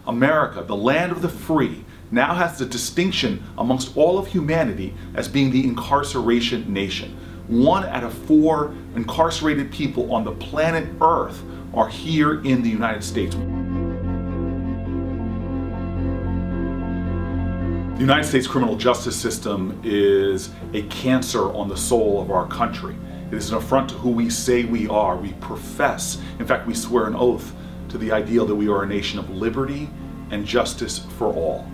America, the land of the free, now has the distinction amongst all of humanity as being the incarceration nation. 1 out of 4 incarcerated people on the planet Earth are here in the United States. The United States criminal justice system is a cancer on the soul of our country. It is an affront to who we say we are. We profess, in fact, we swear an oath to the ideal that we are a nation of liberty and justice for all.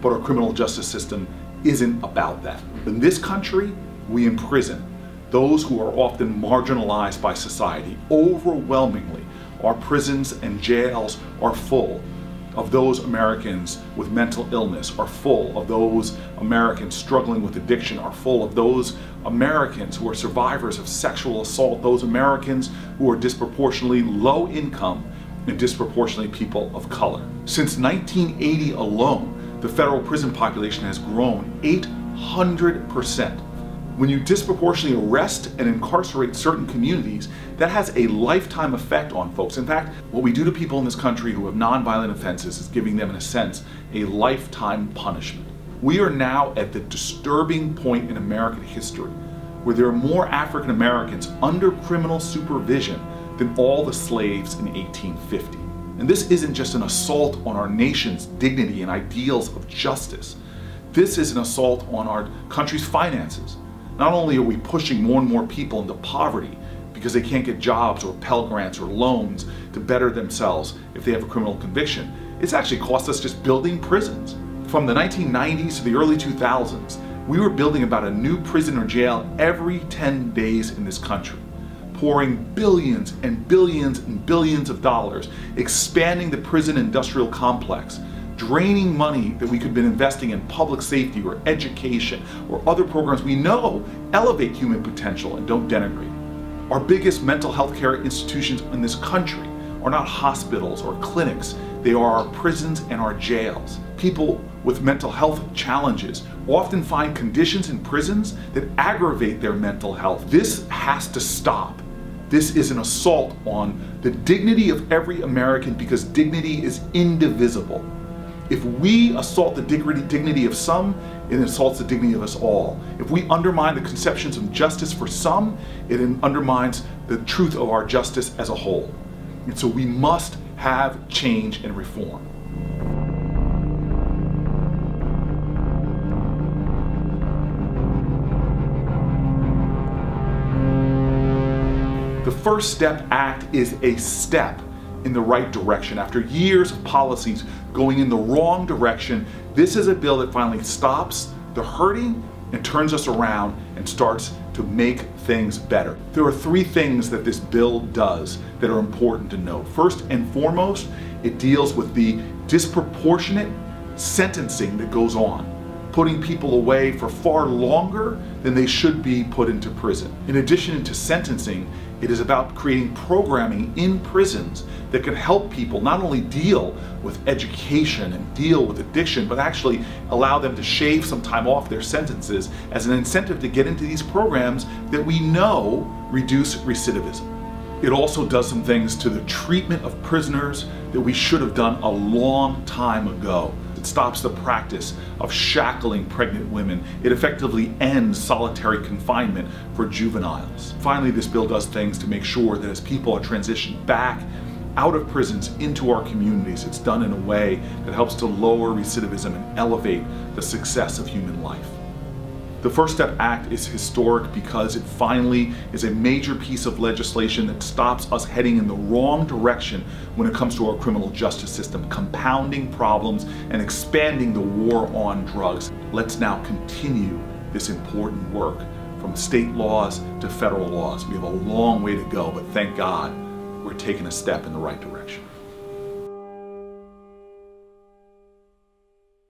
But our criminal justice system isn't about that. In this country, we imprison those who are often marginalized by society. Overwhelmingly, our prisons and jails are full of those Americans with mental illness, are full of those Americans struggling with addiction, are full of those Americans who are survivors of sexual assault, those Americans who are disproportionately low income and disproportionately people of color. Since 1980 alone, the federal prison population has grown 800%. When you disproportionately arrest and incarcerate certain communities, that has a lifetime effect on folks. In fact, what we do to people in this country who have nonviolent offenses is giving them, in a sense, a lifetime punishment. We are now at the disturbing point in American history where there are more African Americans under criminal supervision than all the slaves in 1850. And this isn't just an assault on our nation's dignity and ideals of justice. This is an assault on our country's finances. Not only are we pushing more and more people into poverty because they can't get jobs or Pell Grants or loans to better themselves if they have a criminal conviction, it's actually cost us just building prisons. From the 1990s to the early 2000s, we were building about a new prison or jail every 10 days in this country, pouring billions and billions and billions of dollars, expanding the prison industrial complex, draining money that we could have been investing in public safety or education or other programs we know elevate human potential and don't denigrate. Our biggest mental health care institutions in this country are not hospitals or clinics, they are our prisons and our jails. People with mental health challenges often find conditions in prisons that aggravate their mental health. This has to stop. This is an assault on the dignity of every American because dignity is indivisible. If we assault the dignity of some, it assaults the dignity of us all. If we undermine the conceptions of justice for some, it undermines the truth of our justice as a whole. And so we must have change and reform. The First Step Act is a step in the right direction. After years of policies going in the wrong direction, this is a bill that finally stops the hurting and turns us around and starts to make things better. There are 3 things that this bill does that are important to note. First and foremost, it deals with the disproportionate sentencing that goes on, putting people away for far longer than they should be put into prison. In addition to sentencing, it is about creating programming in prisons that can help people not only deal with education and deal with addiction, but actually allow them to shave some time off their sentences as an incentive to get into these programs that we know reduce recidivism. It also does some things to the treatment of prisoners that we should have done a long time ago. It stops the practice of shackling pregnant women. It effectively ends solitary confinement for juveniles. Finally, this bill does things to make sure that as people are transitioned back out of prisons into our communities, it's done in a way that helps to lower recidivism and elevate the success of human life. The First Step Act is historic because it finally is a major piece of legislation that stops us heading in the wrong direction when it comes to our criminal justice system, compounding problems and expanding the war on drugs. Let's now continue this important work from state laws to federal laws. We have a long way to go, but thank God we're taking a step in the right direction.